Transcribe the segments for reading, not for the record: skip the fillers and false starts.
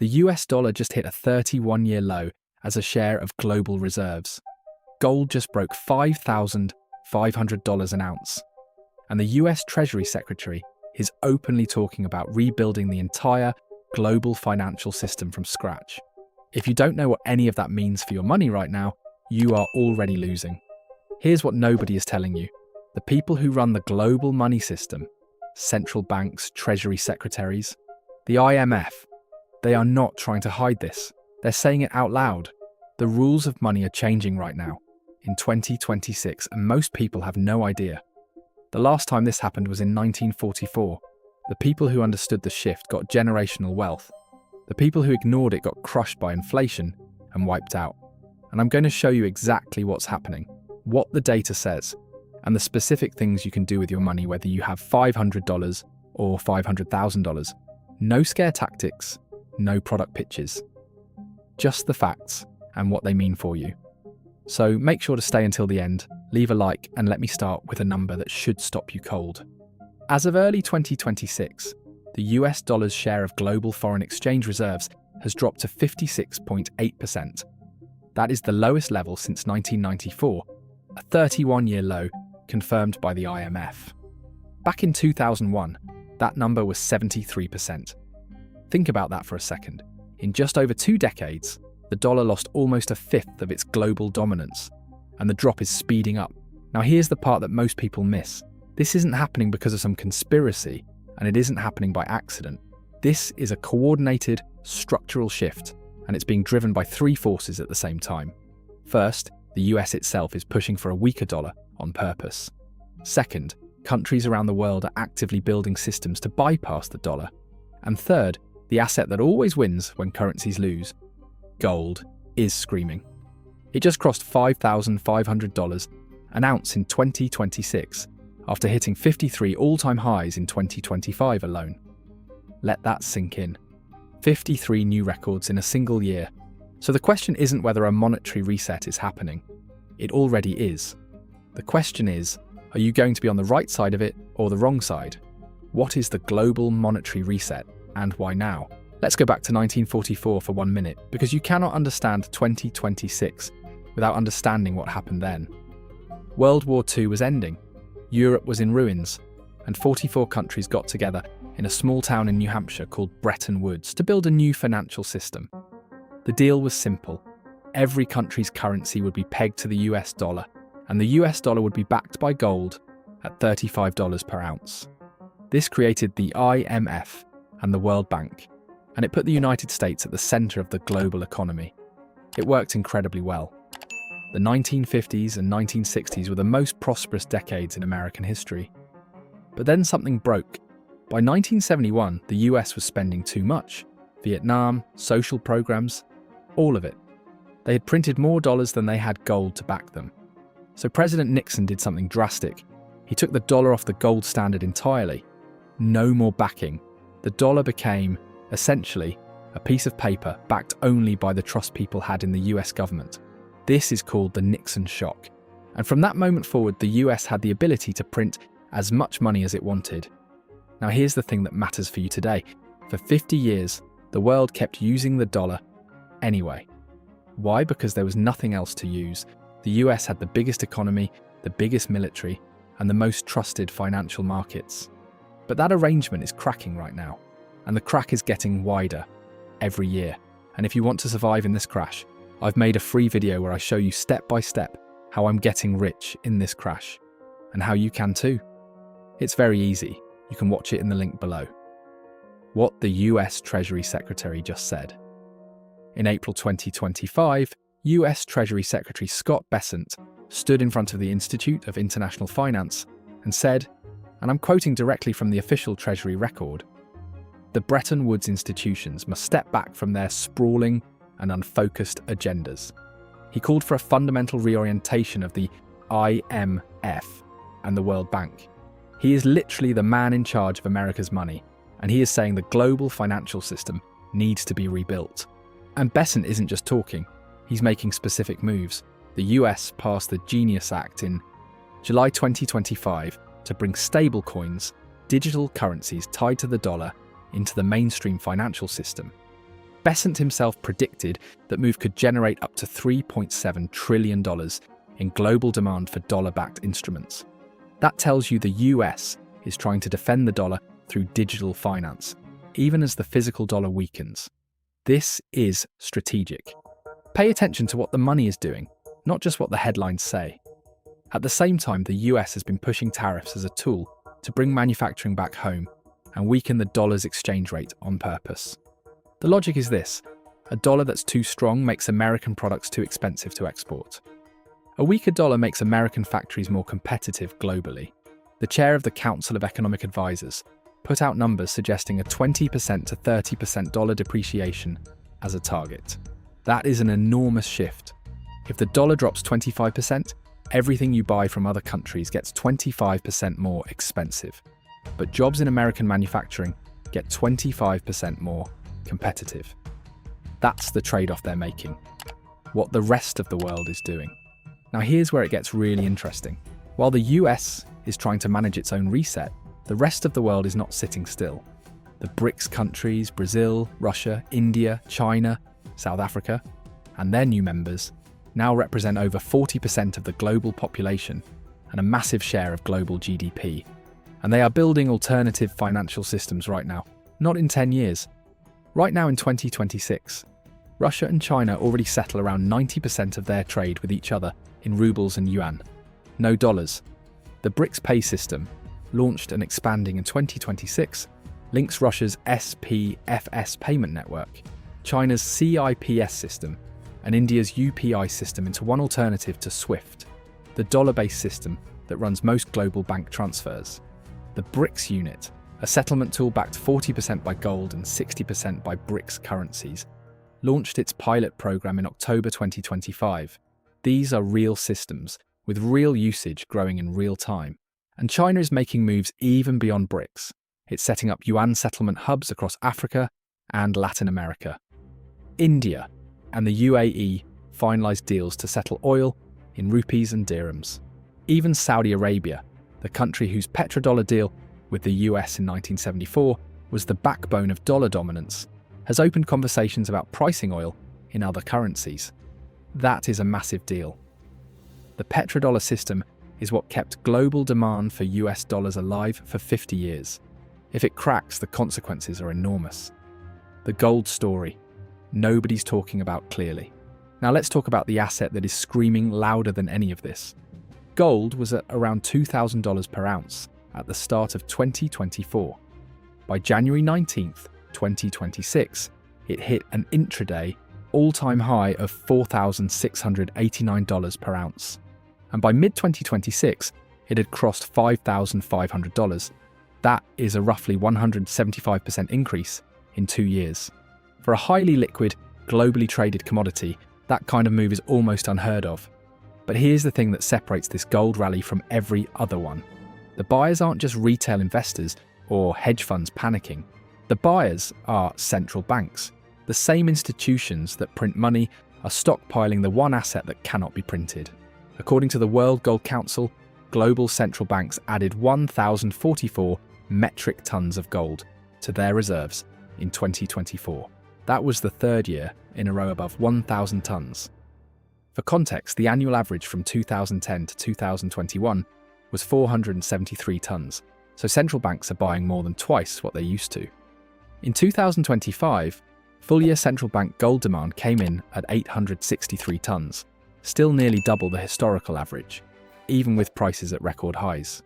The US dollar just hit a 31-year low as a share of global reserves. Gold just broke $5,500 an ounce. And the US Treasury Secretary is openly talking about rebuilding the entire global financial system from scratch. If you don't know what any of that means for your money right now, you are already losing. Here's what nobody is telling you. The people who run the global money system, central banks, treasury secretaries, the IMF, they are not trying to hide this. They're saying it out loud. The rules of money are changing right now, in 2026, and most people have no idea. The last time this happened was in 1944. The people who understood the shift got generational wealth. The people who ignored it got crushed by inflation and wiped out. And I'm going to show you exactly what's happening, what the data says, and the specific things you can do with your money, whether you have $500 or $500,000. No scare tactics, no product pitches. Just the facts and what they mean for you. So make sure to stay until the end, leave a like, and let me start with a number that should stop you cold. As of early 2026, the US dollar's share of global foreign exchange reserves has dropped to 56.8%. That is the lowest level since 1994, a 31-year low confirmed by the IMF. Back in 2001, that number was 73%. Think about that for a second. In just over 2 decades, the dollar lost almost a fifth of its global dominance, and the drop is speeding up. Now here's the part that most people miss. This isn't happening because of some conspiracy, and it isn't happening by accident. This is a coordinated, structural shift, and it's being driven by 3 forces at the same time. First, the US itself is pushing for a weaker dollar on purpose. Second, countries around the world are actively building systems to bypass the dollar. And third, the asset that always wins when currencies lose, gold, is screaming. It just crossed $5,500 an ounce in 2026, after hitting 53 all-time highs in 2025 alone. Let that sink in. 53 new records in a single year. So the question isn't whether a monetary reset is happening. It already is. The question is, are you going to be on the right side of it or the wrong side? What is the global monetary reset, and why now? Let's go back to 1944 for 1 minute, because you cannot understand 2026 without understanding what happened then. World War II was ending. Europe was in ruins, and 44 countries got together in a small town in New Hampshire called Bretton Woods to build a new financial system. The deal was simple. Every country's currency would be pegged to the US dollar, and the US dollar would be backed by gold at $35 per ounce. This created the IMF and the World Bank, and it put the United States at the center of the global economy. It worked incredibly well. The 1950s and 1960s were the most prosperous decades in American history. But then something broke. By 1971, the US was spending too much. Vietnam, social programs, all of it. They had printed more dollars than they had gold to back them. So President Nixon did something drastic. He took the dollar off the gold standard entirely. No more backing. The dollar became, essentially, a piece of paper backed only by the trust people had in the US government. This is called the Nixon shock. And from that moment forward, the US had the ability to print as much money as it wanted. Now here's the thing that matters for you today. For 50 years, the world kept using the dollar anyway. Why? Because there was nothing else to use. The US had the biggest economy, the biggest military, and the most trusted financial markets. But that arrangement is cracking right now, and the crack is getting wider every year. And if you want to survive in this crash, I've made a free video where I show you step by step how I'm getting rich in this crash, and how you can too. It's very easy. You can watch it in the link below. What the US Treasury Secretary just said. In April 2025, US Treasury Secretary Scott Bessent stood in front of the Institute of International Finance and said, and I'm quoting directly from the official Treasury record, "The Bretton Woods institutions must step back from their sprawling and unfocused agendas." He called for a fundamental reorientation of the IMF and the World Bank. He is literally the man in charge of America's money, and he is saying the global financial system needs to be rebuilt. And Bessent isn't just talking, he's making specific moves. The US passed the Genius Act in July 2025 to bring stablecoins, digital currencies tied to the dollar, into the mainstream financial system. Besant himself predicted that move could generate up to $3.7 trillion in global demand for dollar-backed instruments. That tells you the US is trying to defend the dollar through digital finance, even as the physical dollar weakens. This is strategic. Pay attention to what the money is doing, not just what the headlines say. At the same time, the US has been pushing tariffs as a tool to bring manufacturing back home and weaken the dollar's exchange rate on purpose. The logic is this: a dollar that's too strong makes American products too expensive to export. A weaker dollar makes American factories more competitive globally. The chair of the Council of Economic Advisors put out numbers suggesting a 20% to 30% dollar depreciation as a target. That is an enormous shift. If the dollar drops 25%, everything you buy from other countries gets 25% more expensive. But jobs in American manufacturing get 25% more competitive. That's the trade-off they're making. What the rest of the world is doing. Now here's where it gets really interesting. While the US is trying to manage its own reset, the rest of the world is not sitting still. The BRICS countries, Brazil, Russia, India, China, South Africa, and their new members now represent over 40% of the global population and a massive share of global GDP. And they are building alternative financial systems right now, not in 10 years. Right now in 2026, Russia and China already settle around 90% of their trade with each other in rubles and yuan, no dollars. The BRICS pay system, launched and expanding in 2026, links Russia's SPFS payment network, China's CIPS system, and India's UPI system into one alternative to SWIFT, the dollar-based system that runs most global bank transfers. The BRICS unit, a settlement tool backed 40% by gold and 60% by BRICS currencies, launched its pilot program in October 2025. These are real systems, with real usage growing in real time. And China is making moves even beyond BRICS. It's setting up yuan settlement hubs across Africa and Latin America. India and the UAE finalized deals to settle oil in rupees and dirhams. Even Saudi Arabia, the country whose petrodollar deal with the US in 1974 was the backbone of dollar dominance, has opened conversations about pricing oil in other currencies. That is a massive deal. The petrodollar system is what kept global demand for US dollars alive for 50 years. If it cracks, the consequences are enormous. The gold story. Nobody's talking about clearly. Now let's talk about the asset that is screaming louder than any of this. Gold was at around $2,000 per ounce at the start of 2024. By January 19th, 2026, it hit an intraday all-time high of $4,689 per ounce. And by mid-2026, it had crossed $5,500. That is a roughly 175% increase in 2 years. For a highly liquid, globally traded commodity, that kind of move is almost unheard of. But here's the thing that separates this gold rally from every other one. The buyers aren't just retail investors or hedge funds panicking. The buyers are central banks. The same institutions that print money are stockpiling the one asset that cannot be printed. According to the World Gold Council, global central banks added 1,044 metric tons of gold to their reserves in 2024. That was the third year in a row above 1,000 tons. For context, the annual average from 2010 to 2021 was 473 tons, so central banks are buying more than twice what they used to. In 2025, full-year central bank gold demand came in at 863 tons, still nearly double the historical average, even with prices at record highs.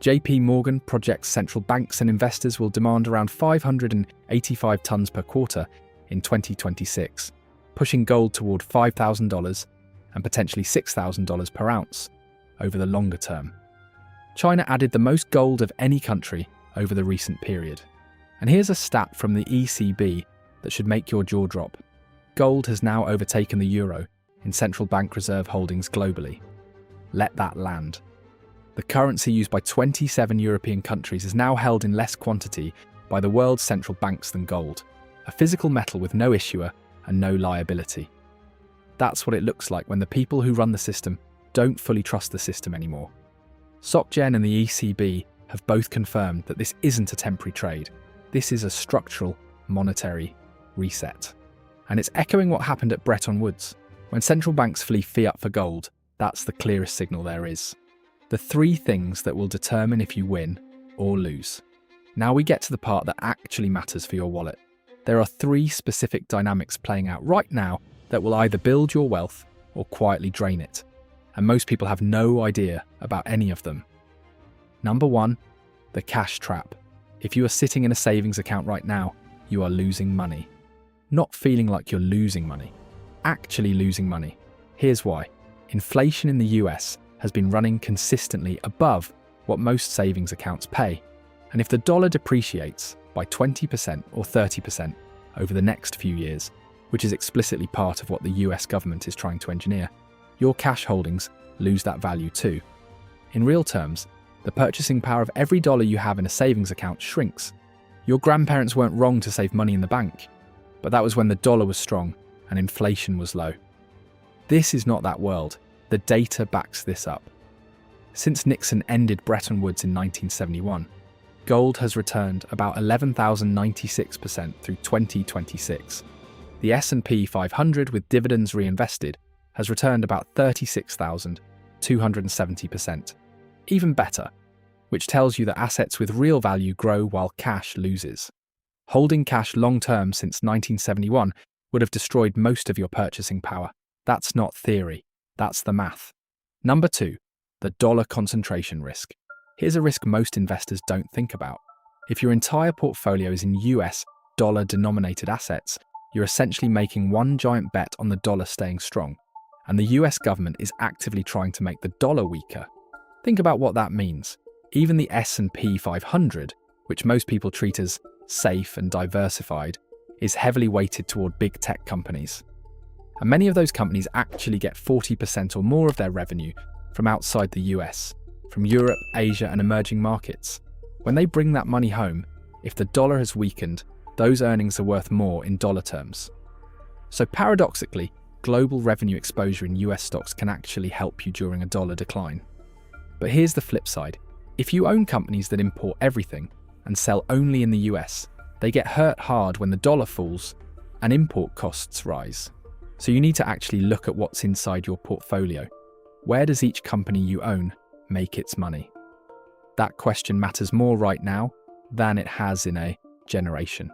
JP Morgan projects central banks and investors will demand around 585 tons per quarter in 2026, pushing gold toward $5,000 and potentially $6,000 per ounce over the longer term. China added the most gold of any country over the recent period. And here's a stat from the ECB that should make your jaw drop. Gold has now overtaken the euro in central bank reserve holdings globally. Let that land. The currency used by 27 European countries is now held in less quantity by the world's central banks than gold, a physical metal with no issuer and no liability. That's what it looks like when the people who run the system don't fully trust the system anymore. SocGen and the ECB have both confirmed that this isn't a temporary trade. This is a structural, monetary reset. And it's echoing what happened at Bretton Woods. When central banks flee fiat for gold, that's the clearest signal there is. The three things that will determine if you win or lose. Now we get to the part that actually matters for your wallet. There are three specific dynamics playing out right now that will either build your wealth or quietly drain it. And most people have no idea about any of them. Number one, the cash trap. If you are sitting in a savings account right now, you are losing money. Not feeling like you're losing money, actually losing money. Here's why. Inflation in the US has been running consistently above what most savings accounts pay. And if the dollar depreciates by 20% or 30% over the next few years, which is explicitly part of what the US government is trying to engineer, your cash holdings lose that value too. In real terms, the purchasing power of every dollar you have in a savings account shrinks. Your grandparents weren't wrong to save money in the bank, but that was when the dollar was strong and inflation was low. This is not that world. The data backs this up. Since Nixon ended Bretton Woods in 1971, gold has returned about 11,096% through 2026. The S&P 500 with dividends reinvested has returned about 36,270%. Even better, which tells you that assets with real value grow while cash loses. Holding cash long-term since 1971 would have destroyed most of your purchasing power. That's not theory, that's the math. Number two, the dollar concentration risk. Here's a risk most investors don't think about. If your entire portfolio is in US dollar-denominated assets, you're essentially making one giant bet on the dollar staying strong. And the US government is actively trying to make the dollar weaker. Think about what that means. Even the S&P 500, which most people treat as safe and diversified, is heavily weighted toward big tech companies. And many of those companies actually get 40% or more of their revenue from outside the US, from Europe, Asia, and emerging markets. When they bring that money home, if the dollar has weakened, those earnings are worth more in dollar terms. So paradoxically, global revenue exposure in US stocks can actually help you during a dollar decline. But here's the flip side. If you own companies that import everything and sell only in the US, they get hurt hard when the dollar falls and import costs rise. So you need to actually look at what's inside your portfolio. Where does each company you own make its money? That question matters more right now than it has in a generation.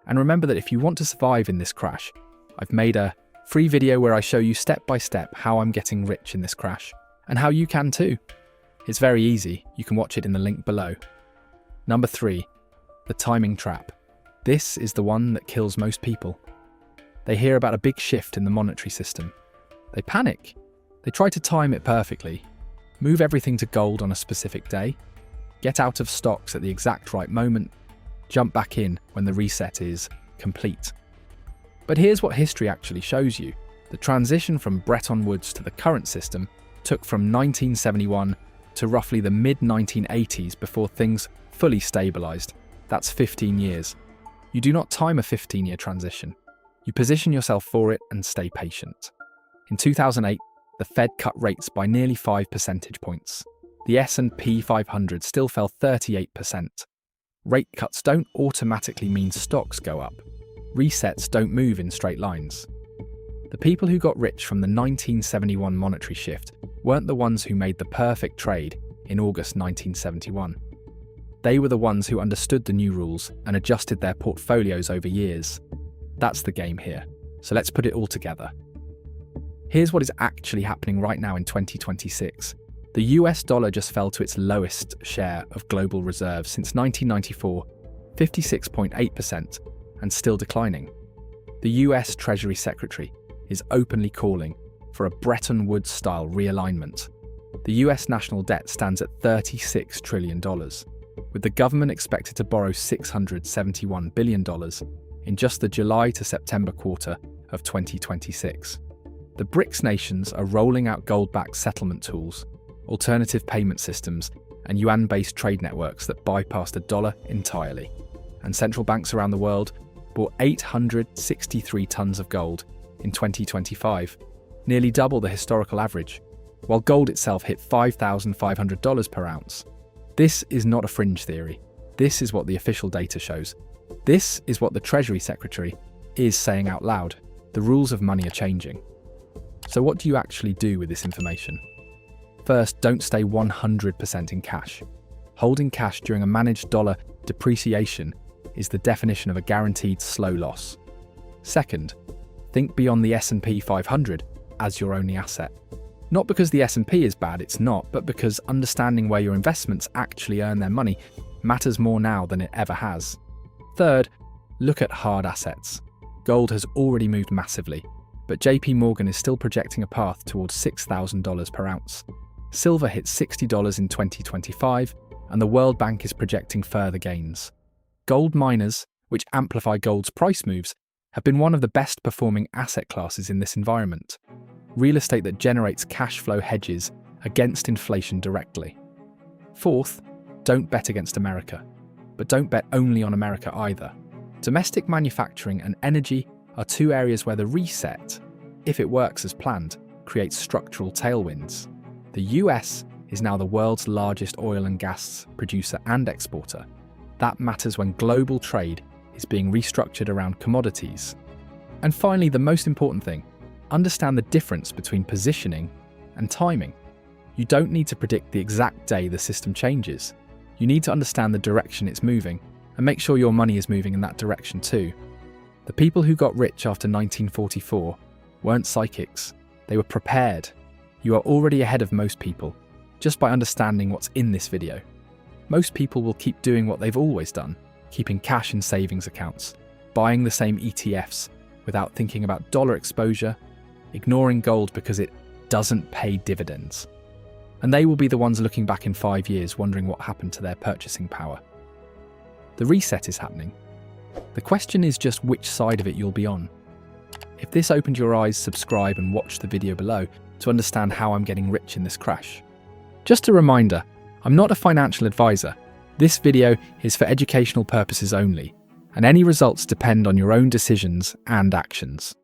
And remember that if you want to survive in this crash, I've made a free video where I show you step by step how I'm getting rich in this crash, and how you can too. It's very easy, you can watch it in the link below. Number three, the timing trap. This is the one that kills most people. They hear about a big shift in the monetary system. They panic. They try to time it perfectly, move everything to gold on a specific day, get out of stocks at the exact right moment, jump back in when the reset is complete. But here's what history actually shows you. The transition from Bretton Woods to the current system took from 1971 to roughly the mid-1980s before things fully stabilized. That's 15 years. You do not time a 15-year transition. You position yourself for it and stay patient. In 2008, the Fed cut rates by nearly 5 percentage points. The S&P 500 still fell 38%. Rate cuts don't automatically mean stocks go up. Resets don't move in straight lines. The people who got rich from the 1971 monetary shift weren't the ones who made the perfect trade in August 1971. They were the ones who understood the new rules and adjusted their portfolios over years. That's the game here. So let's put it all together. Here's what is actually happening right now in 2026. The US dollar just fell to its lowest share of global reserves since 1994, 56.8%, and still declining. The US Treasury Secretary is openly calling for a Bretton Woods-style realignment. The US national debt stands at $36 trillion, with the government expected to borrow $671 billion in just the July to September quarter of 2026. The BRICS nations are rolling out gold-backed settlement tools, alternative payment systems, and yuan-based trade networks that bypass the dollar entirely. And central banks around the world bought 863 tons of gold in 2025, nearly double the historical average, while gold itself hit $5,500 per ounce. This is not a fringe theory. This is what the official data shows. This is what the Treasury Secretary is saying out loud, the rules of money are changing. So what do you actually do with this information? First, don't stay 100% in cash. Holding cash during a managed dollar depreciation is the definition of a guaranteed slow loss. Second, think beyond the S&P 500 as your only asset. Not because the S&P is bad, it's not, but because understanding where your investments actually earn their money matters more now than it ever has. Third, look at hard assets. Gold has already moved massively, but JP Morgan is still projecting a path towards $6,000 per ounce. Silver hit $60 in 2025, and the World Bank is projecting further gains. Gold miners, which amplify gold's price moves, have been one of the best performing asset classes in this environment. Real estate that generates cash flow hedges against inflation directly. Fourth, don't bet against America. But don't bet only on America either. Domestic manufacturing and energy are two areas where the reset, if it works as planned, creates structural tailwinds. The US is now the world's largest oil and gas producer and exporter. That matters when global trade is being restructured around commodities. And finally, the most important thing, understand the difference between positioning and timing. You don't need to predict the exact day the system changes. You need to understand the direction it's moving and make sure your money is moving in that direction too. The people who got rich after 1944 weren't psychics. They were prepared. You are already ahead of most people, just by understanding what's in this video. Most people will keep doing what they've always done, keeping cash in savings accounts, buying the same ETFs without thinking about dollar exposure, ignoring gold because it doesn't pay dividends. And they will be the ones looking back in 5 years wondering what happened to their purchasing power. The reset is happening. The question is just which side of it you'll be on. If this opened your eyes, subscribe and watch the video below to understand how I'm getting rich in this crash. Just a reminder, I'm not a financial advisor. This video is for educational purposes only, and any results depend on your own decisions and actions.